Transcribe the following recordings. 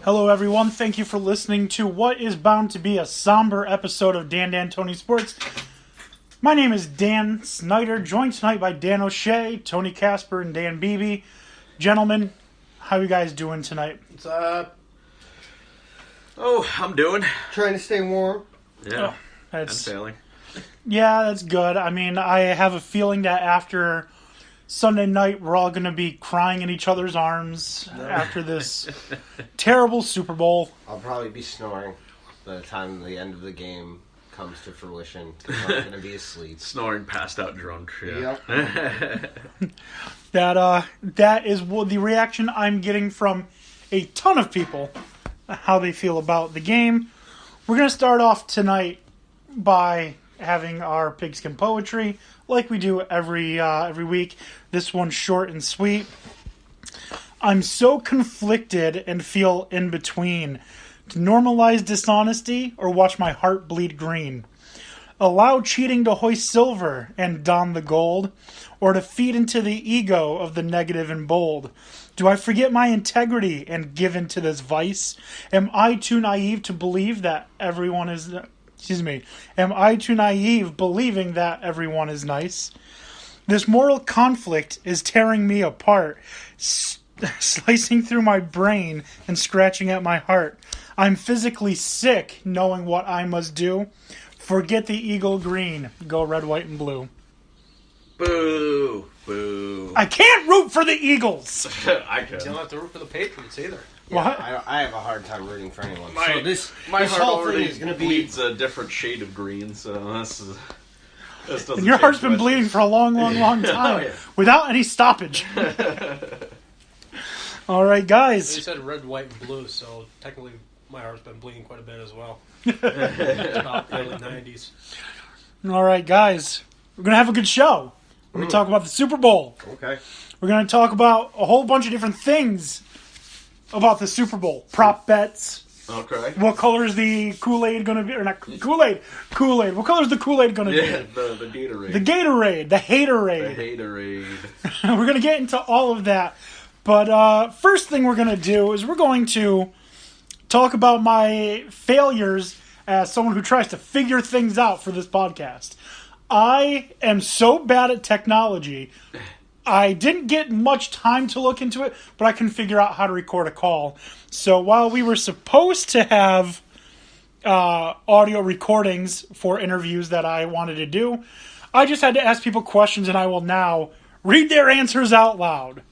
Hello, everyone. Thank you for listening to what is bound to be a somber episode of Dan Tony Sports. My name is Dan Snyder, joined tonight by Dan O'Shea, Tony Casper, and Dan Beebe. Gentlemen, how are you guys doing tonight? What's up? Oh, I'm doing. Trying to stay warm. Yeah, I'm failing. Yeah, that's good. I mean, I have a feeling that after Sunday night, we're all going to be crying in each other's arms after this terrible Super Bowl. I'll probably be snoring by the time the end of the game comes to fruition. I'm going to be asleep. Snoring, passed out, drunk. Yeah. Yep. That is the reaction I'm getting from a ton of people, how they feel about the game. We're going to start off tonight by having our pigskin poetry, like we do every week. This one's short and sweet. I'm so conflicted and feel in between. To normalize dishonesty or watch my heart bleed green. Allow cheating to hoist silver and don the gold, or to feed into the ego of the negative and bold. Do I forget my integrity and give into this vice? Am I too naive to believe that everyone is... Am I too naive believing that everyone is nice? This moral conflict is tearing me apart, slicing through my brain and scratching at my heart. I'm physically sick knowing what I must do. Forget the eagle green. Go red, white, and blue. Boo. Boo. I can't root for the Eagles. I could. You don't have to root for the Patriots either. Yeah, What? I have a hard time rooting for anyone. My so this heart whole thing already is going to be... bleeds a different shade of green, so this doesn't And your change heart's been much. bleeding for a long, long, long time. yeah. Without any stoppage. All right, You guys. said red, white, and blue, so technically my heart's been bleeding quite a bit as well. It's about early 90s. All right, guys. We're going to have a good show. We're going to talk about the Super Bowl. Okay. We're going to talk about a whole bunch of different things about the Super Bowl. Prop bets. Okay. What color is the Kool-Aid going to be? Or not Kool-Aid. Kool-Aid. What color is the Kool-Aid going to Yeah, be? the Gatorade. The Gatorade. The Haterade. The Haterade. We're going to get into all of that. But first thing we're going to do is we're going to talk about my failures as someone who tries to figure things out for this podcast. I am so bad at technology. I didn't get much time to look into it, but I can figure out how to record a call. So while we were supposed to have audio recordings for interviews that I wanted to do, I just had to ask people questions, and I will now read their answers out loud.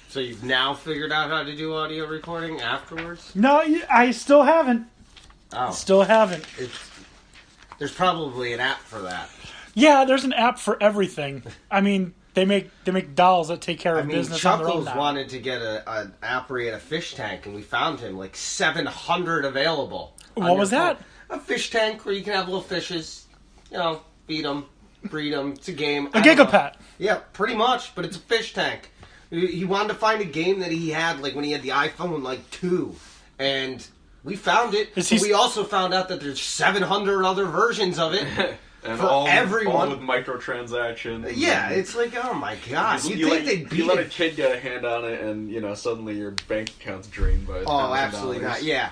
So you've now figured out how to do audio recording afterwards? No, I still haven't. Oh. Still haven't. There's probably an app for that. Yeah, there's an app for everything. I mean, they make dolls that take care of business on their own Chuckles now. wanted to get an app where he had a fish tank, and we found him like 700 available. What was that? A fish tank where you can have little fishes, feed them, breed them. It's a game. A Gigapet. Yeah, pretty much, but it's a fish tank. He wanted to find a game that he had like when he had the iPhone 2, and we found it. But we also found out that there's 700 other versions of it. And for everyone. all with microtransactions. Yeah, it's like, oh my god. You let a kid get a hand on it, and suddenly your bank account's drained by $1,000. Oh, absolutely not. Yeah,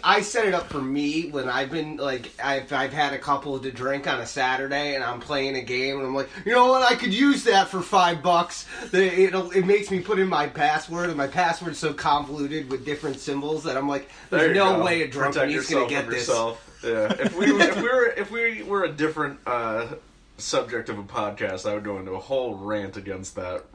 I set it up for me when I've been I've had a couple to drink on a Saturday, and I'm playing a game, and I'm like, you know what? I could use that for $5. It makes me put in my password, and my password's so convoluted with different symbols that I'm like, there's no way a drunk is gonna get this. Yeah, if we were a different subject of a podcast, I would go into a whole rant against that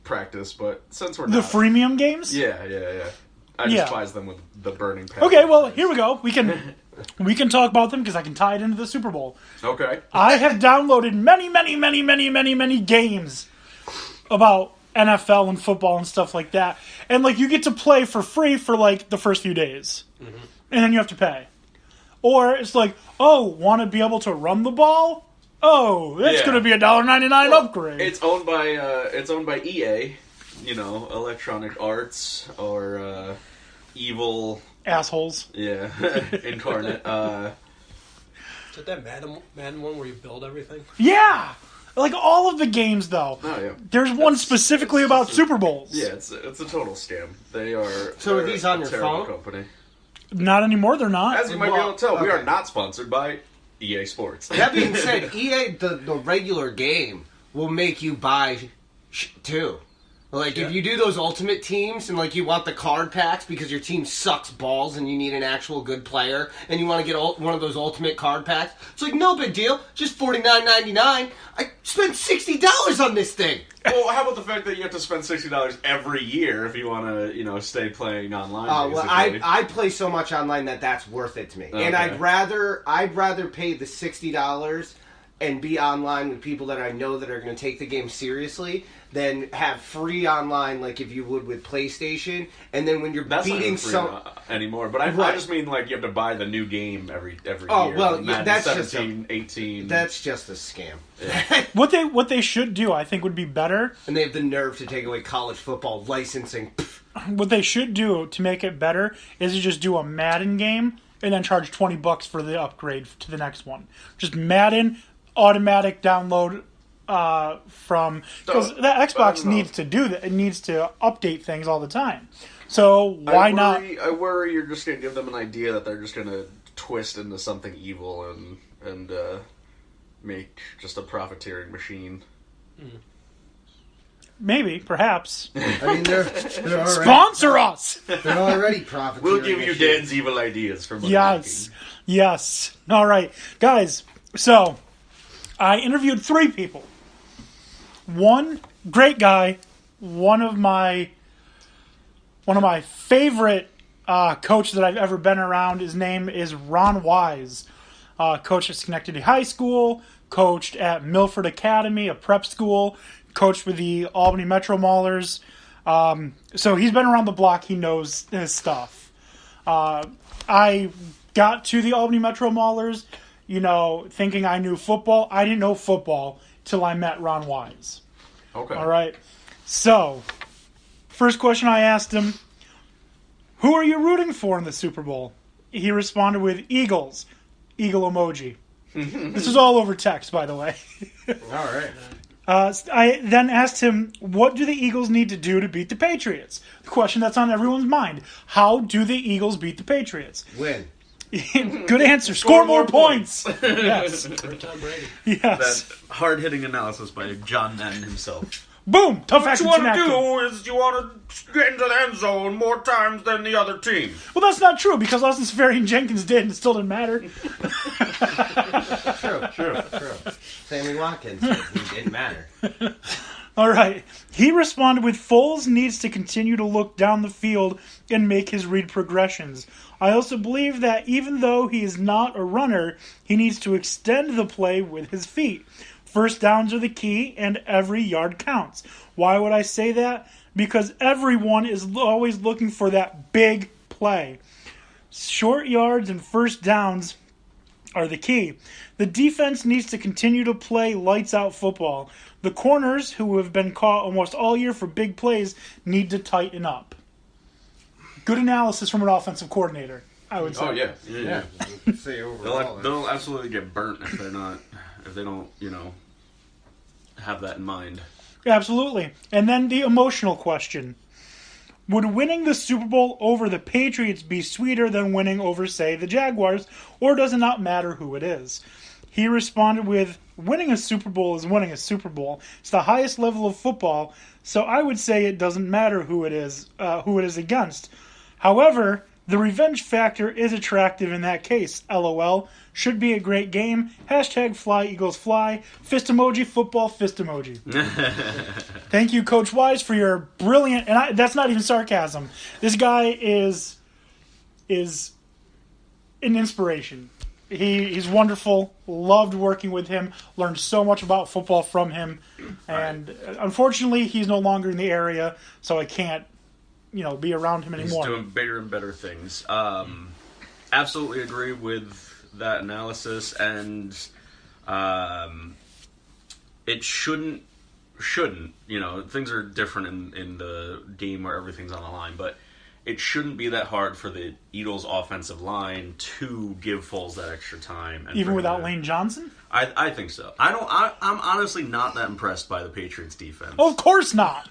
practice. But since we're not, The freemium games? yeah, I despise them with the burning passion. Okay, well, here we go. We can talk about them because I can tie it into the Super Bowl. Okay. I have downloaded many games about NFL and football and stuff like that. And you get to play for free for the first few days. Mm-hmm. And then you have to pay. Or it's want to be able to run the ball? Oh, that's going to be a $1.99 upgrade. It's owned by EA, Electronic Arts or evil assholes. Yeah, incarnate. Is it that Madden one where you build everything? Yeah, Like all of the games, though. Oh, yeah. There's one specifically about Super Bowls. Yeah, it's a total scam. They are. So are these on your terrible phone? Company. Not anymore. They're not. As you might be able to tell, we okay. are not sponsored by EA Sports. That being said, EA, the regular game, will make you buy too. Like, if you do those ultimate teams and, like, you want the card packs because your team sucks balls and you need an actual good player and you want to get one of those ultimate card packs, it's like, no big deal. Just $49.99. I spent $60 on this thing. Well, how about the fact that you have to spend $60 every year if you want to, stay playing online? Well, I play so much online that's worth it to me. Okay. And I'd rather pay the $60 and be online with people that I know that are going to take the game seriously than have free online like if you would with PlayStation. And then when you're That's beating not free anymore. But I just mean like you have to buy the new game every year. Oh, well, Madden that's 17, 18. That's just a scam. Yeah. What they should do, I think, would be better. And they have the nerve to take away college football licensing. What they should do to make it better is to just do a Madden game and then charge $20 for the upgrade to the next one. Just Madden automatic download from, because the Xbox needs to do that. It needs to update things all the time. So why not? I worry you're just going to give them an idea that they're just going to twist into something evil and make just a profiteering machine. Maybe, perhaps. I mean, they're already, Sponsor us! they're already profiteering. We'll give you Dan's evil ideas for money. Yes. All right. Guys, so I interviewed 3 people. One great guy, one of my favorite coaches that I've ever been around. His name is Ron Wise. Coached at Schenectady High School, coached at Milford Academy, a prep school, coached with the Albany Metro Maulers. So he's been around the block. He knows his stuff. I got to the Albany Metro Maulers, thinking I knew football. I didn't know football till I met Ron Wise. Okay. All right. So, first question I asked him, who are you rooting for in the Super Bowl? He responded with Eagles. Eagle emoji. This is all over text, by the way. All right. I then asked him, what do the Eagles need to do to beat the Patriots? The question that's on everyone's mind. How do the Eagles beat the Patriots? Win. Good answer. Score more points. Yes. For Tom Brady. Yes. That hard-hitting analysis by John Madden himself. Boom. Tough What action. you want to do is you want to get into the end zone more times than the other team. Well, that's not true because Austin Severian Jenkins did and it still didn't matter. True. Sammy Watkins, it didn't matter. All right. He responded with Foles needs to continue to look down the field and make his read progressions. I also believe that even though he is not a runner, he needs to extend the play with his feet. First downs are the key, and every yard counts. Why would I say that? Because everyone is always looking for that big play. Short yards and first downs are the key. The defense needs to continue to play lights-out football. The corners, who have been caught almost all year for big plays, need to tighten up. Good analysis from an offensive coordinator, I would say. Oh, yeah. Yeah. Say overall. They'll absolutely get burnt if they don't, have that in mind. Absolutely. And then the emotional question. Would winning the Super Bowl over the Patriots be sweeter than winning over, say, the Jaguars, or does it not matter who it is? He responded with, winning a Super Bowl is winning a Super Bowl. It's the highest level of football, so I would say it doesn't matter who it is against. However, the revenge factor is attractive in that case. LOL. Should be a great game. # fly Eagles fly. Fist emoji, football, fist emoji. Thank you, Coach Wise, for your brilliant... And that's not even sarcasm. This guy is an inspiration. He's wonderful. Loved working with him. Learned so much about football from him. And unfortunately, he's no longer in the area, so I can't be around him anymore. He's doing bigger and better things. Absolutely agree with that analysis, and it shouldn't. Things are different in the game where everything's on the line, but it shouldn't be that hard for the Eagles' offensive line to give Foles that extra time. And Even without him. Lane Johnson? I think so. I'm honestly not that impressed by the Patriots' defense. Oh, of course not.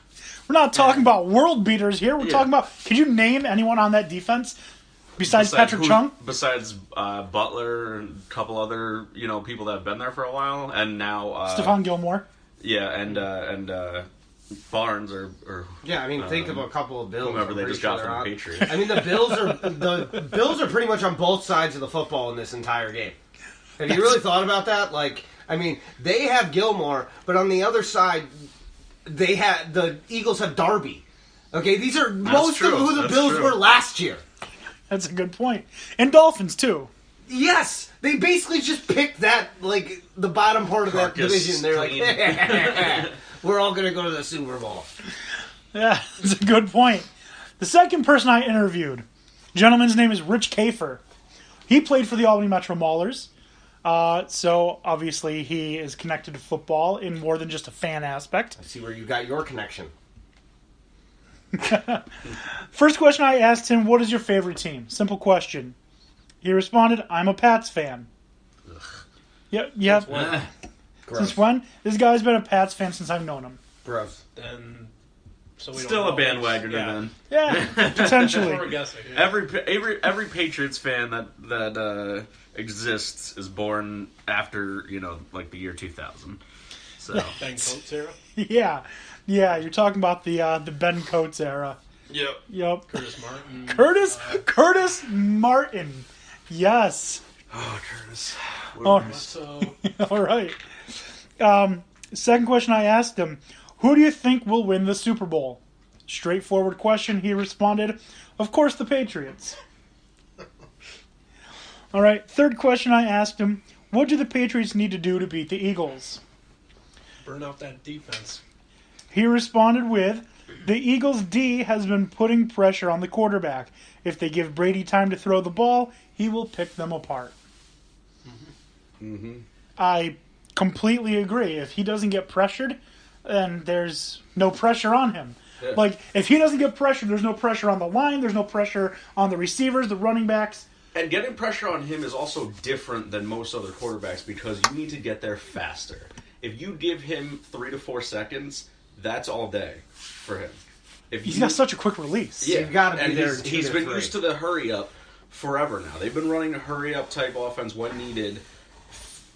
We're not talking about world beaters here. We're talking about. Could you name anyone on that defense besides Patrick Chung? Besides Butler and a couple other people that have been there for a while, and now Stephon Gilmore. Yeah, and Barnes or Yeah, I mean, think of a couple of Bills. whomever they just got from the Patriots. I mean, the Bills are pretty much on both sides of the football in this entire game. Have you really thought about that? Like, I mean, they have Gilmore, but on the other side, the Eagles have Darby. Okay, these are most of who the Bills were last year. That's a good point. And Dolphins, too. Yes, they basically just picked that, like, the bottom part of that division. They're like, we're all going to go to the Super Bowl. Yeah, that's a good point. The second person I interviewed, gentleman's name is Rich Kafer. He played for the Albany Metro Maulers. So, obviously, he is connected to football in more than just a fan aspect. I see where you got your connection. First question I asked him, what is your favorite team? Simple question. He responded, I'm a Pats fan. Yep. Since when? Since when? This guy's been a Pats fan since I've known him. Gross. Then, so we Still don't a know. bandwagoner Yeah. then. Yeah, potentially. We're guessing. Yeah. Every Patriots fan that exists is born after like the year 2000. So Ben Coates era. Yeah, you're talking about the Ben Coates era. Yep. Curtis Martin. Curtis Martin. Yes. oh, Curtis. So All right. Second question I asked him, who do you think will win the Super Bowl? Straightforward question. He responded, of course, the Patriots. All right. Third question I asked him, what do the Patriots need to do to beat the Eagles? burn out that defense. He responded with, the Eagles' D has been putting pressure on the quarterback. If they give Brady time to throw the ball, he will pick them apart. Mm-hmm. I completely agree. If he doesn't get pressured, then there's no pressure on him. Yeah. Like, if he doesn't get pressured, there's no pressure on the line, there's no pressure on the receivers, the running backs. And getting pressure on him is also different than most other quarterbacks because you need to get there faster. If you give him 3 to 4 seconds, that's all day for him. He's got such a quick release. Yeah, You've got to be and there. he's been used to the hurry up forever now. They've been running a hurry up type offense when needed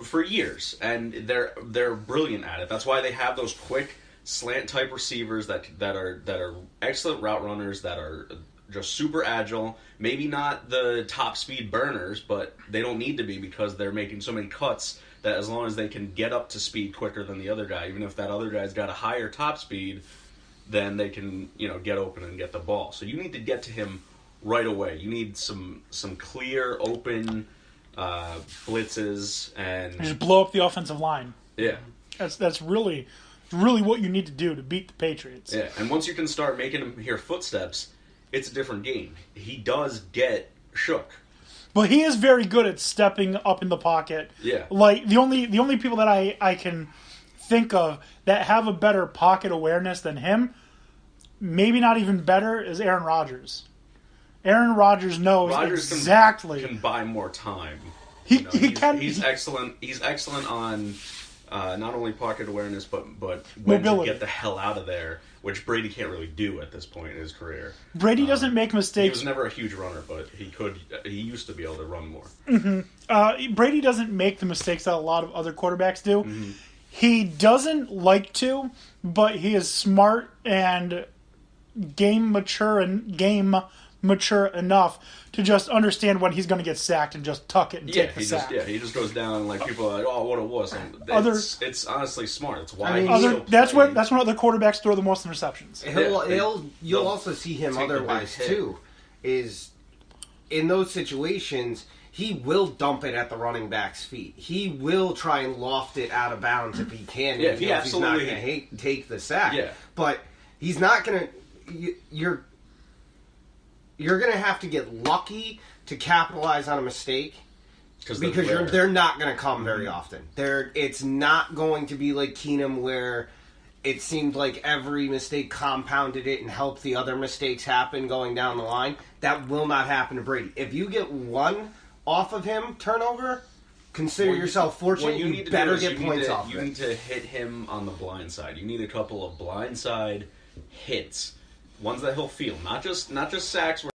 for years, and they're brilliant at it. That's why they have those quick slant type receivers that are excellent route runners, that are just super agile. Maybe not the top speed burners, but they don't need to be because they're making so many cuts that as long as they can get up to speed quicker than the other guy, even if that other guy's got a higher top speed, then they can, get open and get the ball. So you need to get to him right away. You need some clear, open blitzes and Just blow up the offensive line. yeah. That's really what you need to do to beat the Patriots. Yeah, and once you can start making him hear footsteps, it's a different game. He does get shook. But he is very good at stepping up in the pocket. Yeah. Like, the only people that I can think of that have a better pocket awareness than him, maybe not even better, is Aaron Rodgers. Aaron Rodgers knows exactly. Can buy more time. He can. He's excellent. He's excellent on not only pocket awareness, but when mobility. to get the hell out of there, which Brady can't really do at this point in his career. Brady doesn't make He mistakes. was never a huge runner, but he could. He used to be able to run more. Brady doesn't make the mistakes that a lot of other quarterbacks do. Mm-hmm. He doesn't like to, but he is smart and game mature enough to just understand when he's going to get sacked and just tuck it and take the sack. He just goes down and like people are like, oh, what it was. And it's honestly smart. It's why. That's when other quarterbacks throw the most interceptions. You'll also see him otherwise too. Is in those situations he will dump it at the running back's feet. He will try and loft it out of bounds if he can. Yeah, he's not going to take the sack. Yeah. But he's not going to. You're going to have to get lucky to capitalize on a mistake because they're not going to come very often. It's not going to be like Keenum where it seemed like every mistake compounded it and helped the other mistakes happen going down the line. That will not happen to Brady. If you get one off of him turnover, consider yourself fortunate. You better get points off You of it. need to hit him on the blind side. You need a couple of blind side hits, ones that he'll feel, not just sacks.